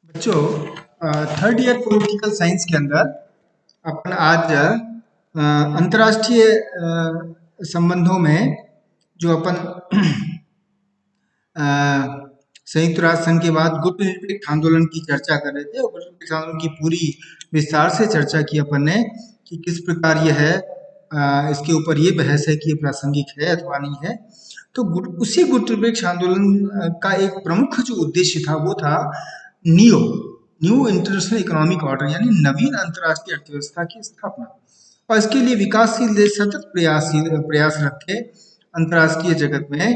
बच्चों, third year political science के अंदर अपन आज अंतर्राष्ट्रीय संबंधों में जो अपन अ, संयुक्त राष्ट्र संघ के बाद गुटनिरपेक्ष आंदोलन की चर्चा कर रहे थे और गुटनिरपेक्ष आंदोलन की पूरी विस्तार से चर्चा की अपन ने कि किस प्रकार यह है। इसके ऊपर ये बहस है कि ये प्रासंगिक है अथवा नहीं है। तो उसी गुटनिरपेक्ष आंदोलन का एक प्रमुख जो उद्देश्य था वो था neo new international economic order यानी नवीन अंतर्राष्ट्रीय अर्थव्यवस्था की स्थापना। और इसके लिए विकासशील देश सतत प्रयासरत थे अंतर्राष्ट्रीय जगत में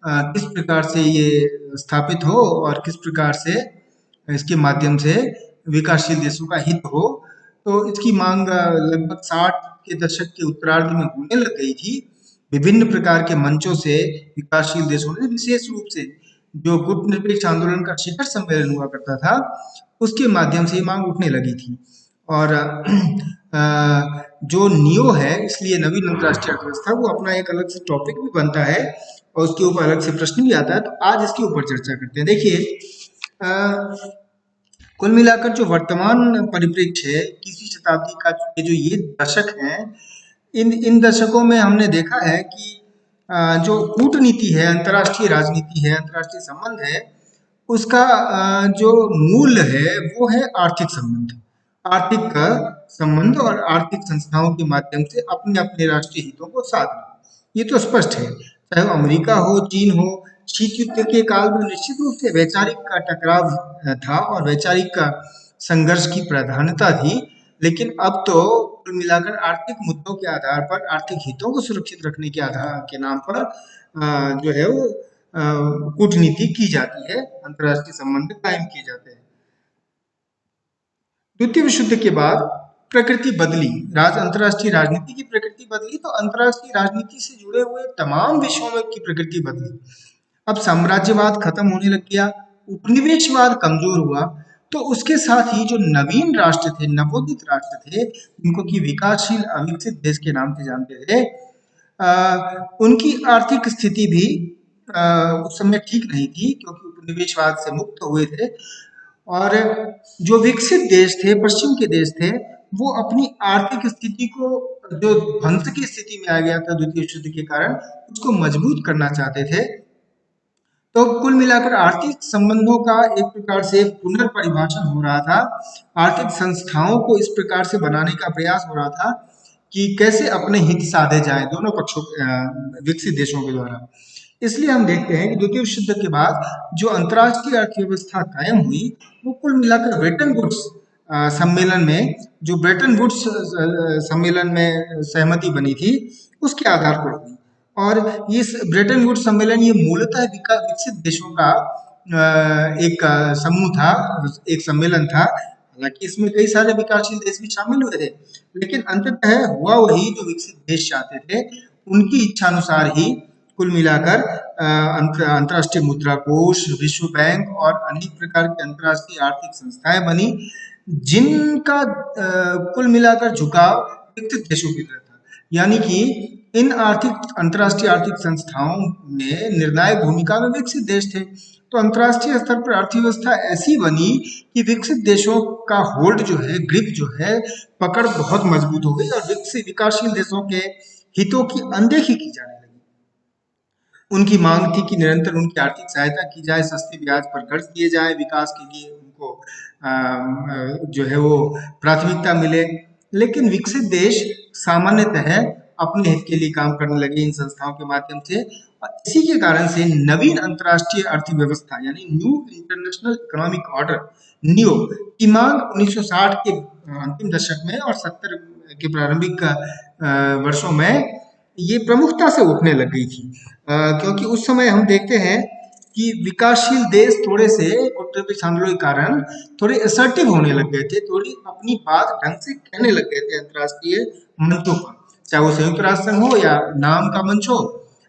किस प्रकार से ये स्थापित हो और किस प्रकार से इसके माध्यम से विकासशील देशों का हित हो। तो इसकी मांग लगभग 60 के दशक के उत्तरार्ध में होने लग गई थी। विभिन्न प्रकार के मंचों से विकासशील देशों ने, विशेष रूप से जो गुटनिरपेक्ष आंदोलन का शिखर सम्मेलन हुआ करता था, उसके माध्यम से ये मांग उठने लगी थी। और जो नियो है, इसलिए नवीन अंतर्राष्ट्रीय अर्थव्यवस्था, वो अपना एक अलग से टॉपिक भी बनता है और उसके ऊपर अलग से प्रश्न भी आता है। तो आज इसके ऊपर चर्चा करते हैं। देखिए, कुल मिलाकर जो वर्तमान परिप्रेक्ष्य है, 21वीं शताब्दी का जो ये दशक है, इन दशकों में हमने देखा है कि जो कूटनीति है, अंतर्राष्ट्रीय राजनीति है, अंतर्राष्ट्रीय संबंध है, उसका जो मूल है वो है आर्थिक संबंध। आर्थिक संबंध और आर्थिक संस्थाओं के माध्यम से अपने अपने राष्ट्रीय हितों को साधना, ये तो स्पष्ट है। चाहे वो अमेरिका हो, चीन हो, शीत युद्ध के काल में निश्चित रूप से वैचारिक का टकराव था और वैचारिक का संघर्ष की प्राधान्यता थी। लेकिन अब तो कुल मिलाकर आर्थिक मुद्दों के आधार पर, आर्थिक हितों को सुरक्षित रखने के आधार के नाम पर जो है वो कूटनीति की जाती है, अंतर्राष्ट्रीय संबंध कायम किए जाते हैं। द्वितीय विश्व युद्ध के बाद प्रकृति बदली, अंतर्राष्ट्रीय राजनीति की प्रकृति बदली, तो अंतर्राष्ट्रीय राजनीति से जुड़े हुए तमाम विषयों में की प्रकृति बदली। अब साम्राज्यवाद खत्म होने लग गया, उपनिवेशवाद कमजोर हुआ, तो उसके साथ ही जो नवीन राष्ट्र थे, नवोदित राष्ट्र थे, जिनको कि विकासशील अविकसित देश के नाम से जानते थे, उनकी आर्थिक स्थिति भी उस समय ठीक नहीं थी, क्योंकि उपनिवेशवाद से मुक्त हुए थे। और जो विकसित देश थे, पश्चिम के देश थे, वो अपनी आर्थिक स्थिति को, जो ध्वंस की स्थिति में आ गया था द्वितीय विश्व युद्ध के कारण, उसको मजबूत करना चाहते थे। तो कुल मिलाकर आर्थिक संबंधों का एक प्रकार से पुनर्परिभाषण हो रहा था। आर्थिक संस्थाओं को इस प्रकार से बनाने का प्रयास हो रहा था कि कैसे अपने हित साधे जाएं दोनों पक्षों, विकसित देशों के द्वारा। इसलिए हम देखते हैं कि द्वितीय विश्व युद्ध के बाद जो अंतर्राष्ट्रीय अर्थव्यवस्था कायम हुई, वो कुल मिलाकर ब्रेटन वुड्स सम्मेलन में, जो ब्रेटन वुड्स सम्मेलन में सहमति बनी थी, उसके आधार पर हुई। और ये ब्रेटन वुड्स सम्मेलन ये मूलतः विकसित देशों का एक समूह था, एक सम्मेलन था। हालांकि इसमें कई सारे विकासशील देश भी शामिल हुए थे, लेकिन अंततः हुआ वही जो विकसित देश चाहते थे। उनकी इच्छा अनुसार ही कुल मिलाकर अंतर्राष्ट्रीय मुद्रा कोष, विश्व बैंक और अनेक प्रकार की अंतर्राष्ट्रीय आर्थिक संस्थाएं बनी, जिनका कुल मिलाकर झुकाव विकसित देशों की तरफ था। यानी कि इन अंतर्राष्ट्रीय आर्थिक संस्थाओं में निर्णायक भूमिका में विकसित देश थे। तो अंतर्राष्ट्रीय स्तर पर अर्थव्यवस्था ऐसी बनी कि विकसित देशों का होल्ड जो है, ग्रिप जो है, पकड़ बहुत मजबूत हो गई और विकासशील देशों के हितों की अनदेखी की जाने लगी। उनकी मांग थी कि निरंतर उनकी आर्थिक सहायता की जाए, सस्ते ब्याज पर कर्ज दिए जाए, विकास के लिए उनको जो है वो प्राथमिकता मिले। लेकिन विकसित देश सामान्यतः अपने हित के लिए काम करने लगे इन संस्थाओं के माध्यम से, और इसी के कारण से नवीन अंतर्राष्ट्रीय अर्थव्यवस्था यानी new international economic order, neo, की मांग 1960 के अंतिम दशक में और 70 के प्रारंभिक वर्षों में ये प्रमुखता से उठने लग गई थी। क्योंकि उस समय हम देखते हैं कि विकासशील देश थोड़े से गुटनिरपेक्ष आंदोलन के कारण थोड़े असर्टिव होने लग गए थे, थोड़ी अपनी बात ढंग से कहने लग गए थे अंतर्राष्ट्रीय मंचों पर, चाहे वो संयुक्त राष्ट्र संघ हो या नाम का मंच हो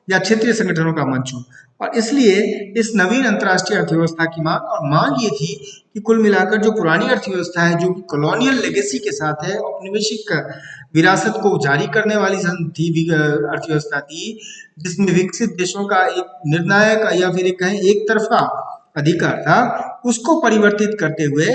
या क्षेत्रीय संगठनों का मंच हो। और इसलिए इस नवीन अंतर्राष्ट्रीय अर्थव्यवस्था की मांग ये थी कि कुल मिलाकर जो पुरानी अर्थव्यवस्था है, जो कि कॉलोनियल लेगेसी के साथ है, औपनिवेशिक विरासत को जारी करने वाली अर्थव्यवस्था थी, जिसमें विकसित देशों का एक निर्णायक या फिर कहें एक तरफा अधिकार था उसको परिवर्तित करते हुए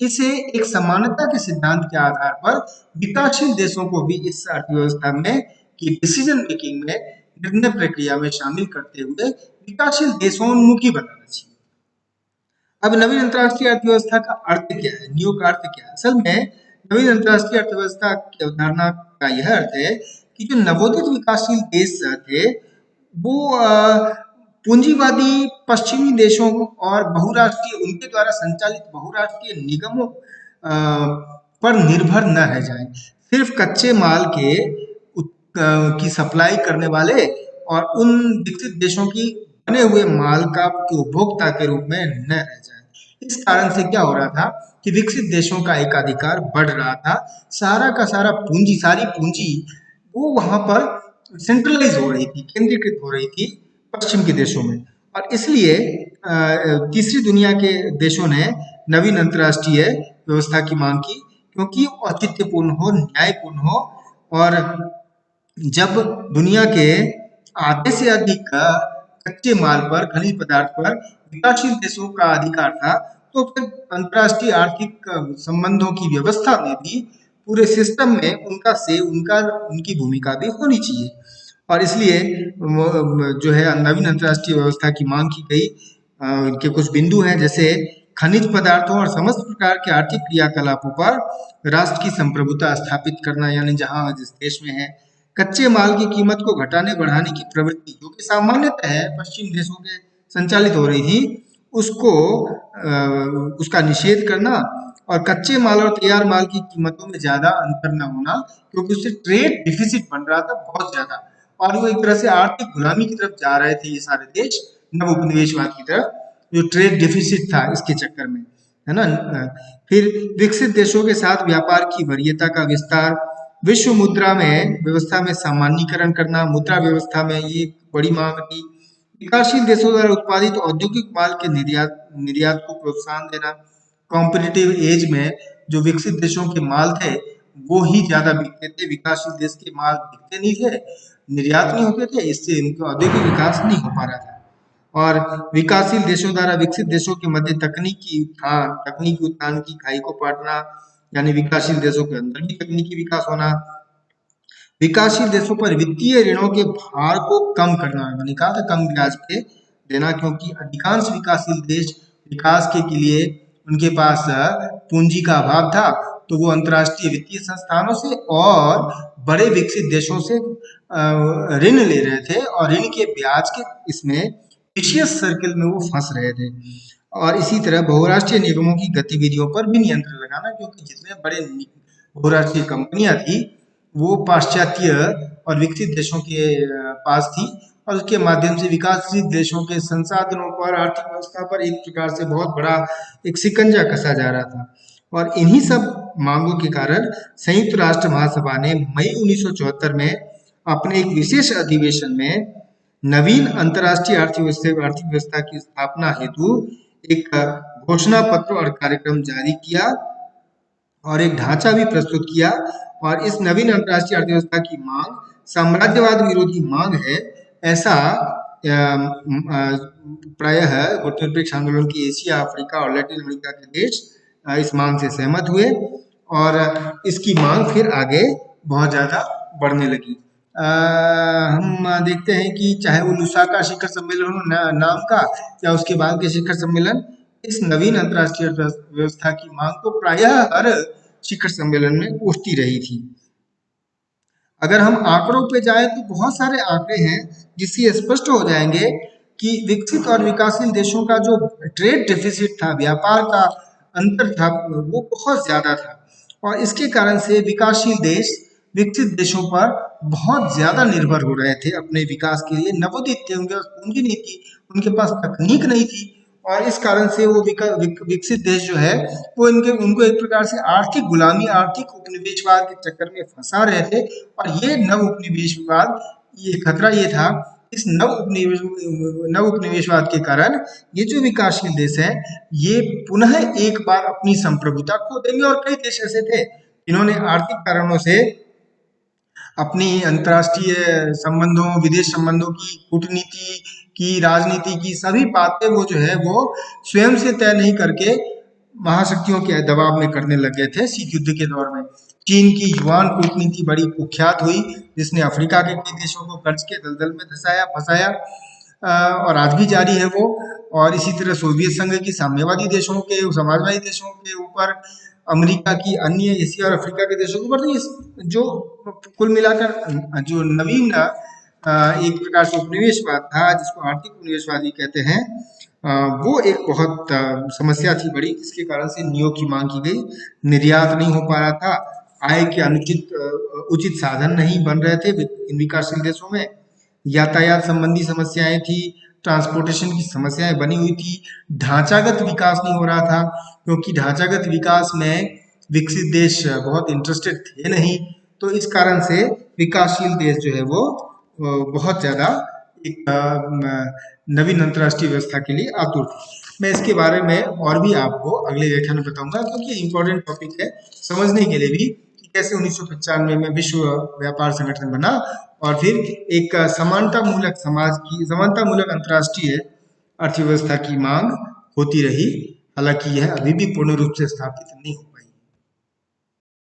इसे एक समानता के सिद्धांत के आधार पर विकासशील देशों को भी इस अर्थव्यवस्था में की डिसीजन मेकिंग में निर्णय प्रक्रिया में शामिल करते हुए विकासशील देशोन्मुखी बनाना चाहिए। अब नवीन अंतर्राष्ट्रीय अर्थव्यवस्था का अर्थ क्या है, न्यू का अर्थ क्या है? असल में नवीन अंतर्राष्ट्रीय अर्थव्यवस्था की अवधारणा का यह अर्थ है कि जो नवोदित विकासशील देश थे वो पूंजीवादी पश्चिमी देशों और बहुराष्ट्रीय उनके द्वारा संचालित बहुराष्ट्रीय निगमों पर निर्भर न रह जाएं। सिर्फ कच्चे माल की सप्लाई करने वाले और उन विकसित देशों की बने हुए माल का उपभोक्ता के रूप में न रह जाए। इस कारण से क्या हो रहा था कि विकसित देशों का एकाधिकार बढ़ रहा था, सारा का सारा सारी पूंजी वो वहां पर सेंट्रलाइज हो रही थी, केंद्रीकृत हो रही थी पश्चिम के देशों में। और इसलिए तीसरी दुनिया के देशों ने नवीन अंतर्राष्ट्रीय व्यवस्था की मांग की, क्योंकि वो औचित्यपूर्ण हो, न्यायपूर्ण हो, और जब दुनिया के आधे से अधिक कच्चे माल पर, खनिज पदार्थ पर विकासशील देशों का अधिकार था, तो फिर अंतर्राष्ट्रीय आर्थिक संबंधों की व्यवस्था में भी पूरे सिस्टम में उनकी भूमिका भी होनी चाहिए। और इसलिए जो है नवीन अंतर्राष्ट्रीय व्यवस्था की मांग की गई। इनके कुछ बिंदु हैं, जैसे खनिज पदार्थों और समस्त प्रकार के आर्थिक क्रियाकलापों पर राष्ट्र की संप्रभुता स्थापित करना, यानी जहां जिस देश में है कच्चे माल की कीमत को घटाने बढ़ाने की प्रवृत्ति जो कि सामान्यतः है पश्चिम देशों के संचालित हो रही थी, उसका निषेध करना, और कच्चे माल और तैयार माल की कीमतों में ज्यादा अंतर न होना, क्योंकि उससे ट्रेड डिफिसिट बन रहा था बहुत ज्यादा, और वो एक तरह से आर्थिक गुलामी की तरफ जा रहे थे ये सारे देश, नव उपनिवेशवाद की तरफ, जो ट्रेड डिफिसिट था इसके चक्कर में, है ना। फिर विकसित देशों के साथ व्यापार की वरीयता का विस्तार, विश्व मुद्रा में व्यवस्था में सामान्यीकरण करना, मुद्रा व्यवस्था में ये बड़ी मांग थी। विकासशील देशों द्वारा उत्पादित औद्योगिक माल के निर्यात निर्यात को प्रोत्साहन देना। कॉम्पिटिटिव एज में जो विकसित देशों के माल थे वो ही ज्यादा बिकते थे, विकासशील देश के माल बिकते नहीं थे, निर्यात नहीं होते थे, इससे इनका औद्योगिक विकास नहीं हो पा रहा था। और विकासशील देशों द्वारा विकसित देशों के मध्य तकनीकी उत्थान की खाई को पाटना, यानी विकासशील देशों के अंदर भी तकनीकी विकास होना। विकासशील देशों पर वित्तीय ऋणों के भार को कम करना, मैंने कहा था कम ब्याज पे देना, क्योंकि अधिकांश विकासशील देश विकास के लिए उनके पास पूंजी का अभाव था, तो वो अंतर्राष्ट्रीय वित्तीय संस्थानों से और बड़े विकसित देशों से ऋण ले रहे थे, और ऋण के ब्याज के इसमें विशियस सर्किल में वो फंस रहे थे। और इसी तरह बहुराष्ट्रीय निगमों की गतिविधियों पर भी नियंत्रण लगाना, क्योंकि जितने बड़े बहुराष्ट्रीय कंपनियां थी वो पाश्चात्य और विकसित देशों के पास थी, और उसके माध्यम से विकासशील देशों के संसाधनों पर, आर्थिक व्यवस्था पर एक प्रकार से बहुत बड़ा एक शिकंजा कसा जा रहा था। और इन्हीं सब मांगों के कारण संयुक्त राष्ट्र महासभा ने मई 1974 में अपने एक विशेष अधिवेशन में नवीन अंतर्राष्ट्रीय आर्थिक व्यवस्था की स्थापना हेतु एक घोषणा पत्र और कार्यक्रम जारी किया और एक ढांचा भी प्रस्तुत किया। और इस नवीन अंतर्राष्ट्रीय अर्थव्यवस्था की मांग साम्राज्यवाद विरोधी मांग है, ऐसा प्रायः गुटनिरपेक्ष आंदोलन की एशिया, अफ्रीका और लैटिन अमेरिका के देश इस मांग से सहमत हुए, और इसकी मांग फिर आगे बहुत ज्यादा बढ़ने लगी। हम देखते हैं कि चाहे वो लुसाका शिखर सम्मेलन हो नाम का, या उसके बाद के शिखर सम्मेलन, इस नवीन अंतर्राष्ट्रीय व्यवस्था की मांग तो प्रायः हर शिखर सम्मेलन में उठती रही थी। अगर हम आंकड़ों पे जाएं तो बहुत सारे आंकड़े हैं जिससे स्पष्ट हो जाएंगे कि विकसित और विकासशील देशों का जो ट्रेड डेफिसिट था, व्यापार का अंतर था, वो बहुत ज्यादा था, और इसके कारण से विकासशील देश विकसित देशों पर बहुत ज्यादा निर्भर हो रहे थे अपने विकास के लिए। नवोदित थे, उनके पास पूंजी नहीं थी, उनके पास तकनीक नहीं थी, और इस कारण से वो विकसित देश जो है वो उनको एक प्रकार से आर्थिक गुलामी, आर्थिक उपनिवेशवाद के चक्कर में फंसा रहे थे। और ये नव उपनिवेशवाद, ये खतरा ये था, इस नव उपनिवेशवाद के कारण ये जो विकासशील देश है ये पुनः एक बार अपनी संप्रभुता खो देंगे। और कई देश ऐसे थे जिन्होंने आर्थिक कारणों से अपनी अंतर्राष्ट्रीय संबंधों, विदेश संबंधों की कूटनीति की राजनीति की सभी बातें वो जो है वो स्वयं से तय नहीं करके महाशक्तियों के दबाव में करने लग गए थे शीत युद्ध के दौर में। चीन की युआन कूटनीति बड़ी कुख्यात हुई, जिसने अफ्रीका के कई देशों को कर्ज के दलदल में धंसाया फंसाया, और आज भी जारी है वो। और इसी तरह सोवियत संघ की साम्यवादी देशों के, समाजवादी देशों के ऊपर, अमेरिका की अन्य एशिया और अफ्रीका के देशों के ऊपर, तो ये जो कुल मिलाकर जो नवीन एक प्रकार से उपनिवेशवाद था, जिसको आर्थिक उपनिवेशवादी कहते हैं, वो एक बहुत समस्या थी बड़ी, जिसके कारण से नियोग की मांग की गई। निर्यात नहीं हो पा रहा था, आय के उचित साधन नहीं बन रहे थे इन विकासशील देशों में, यातायात संबंधी समस्याएं थी, ट्रांसपोर्टेशन की समस्याएं बनी हुई थी, ढांचागत विकास नहीं हो रहा था, क्योंकि ढांचागत विकास में विकसित देश बहुत इंटरेस्टेड थे नहीं। तो इस कारण से विकासशील देश जो है वो बहुत ज्यादा एक नवीन अंतर्राष्ट्रीय व्यवस्था के लिए आतुर थे। मैं इसके बारे में और भी आपको अगले व्याख्यान में बताऊंगा, क्योंकि ये इम्पोर्टेंट टॉपिक है समझने के लिए भी, कि कैसे 1995 में विश्व व्यापार संगठन बना, और फिर एक समानता मूलक अंतर्राष्ट्रीय अर्थव्यवस्था की मांग होती रही। हालांकि यह अभी भी पूर्ण रूप से स्थापित नहीं हो पाई।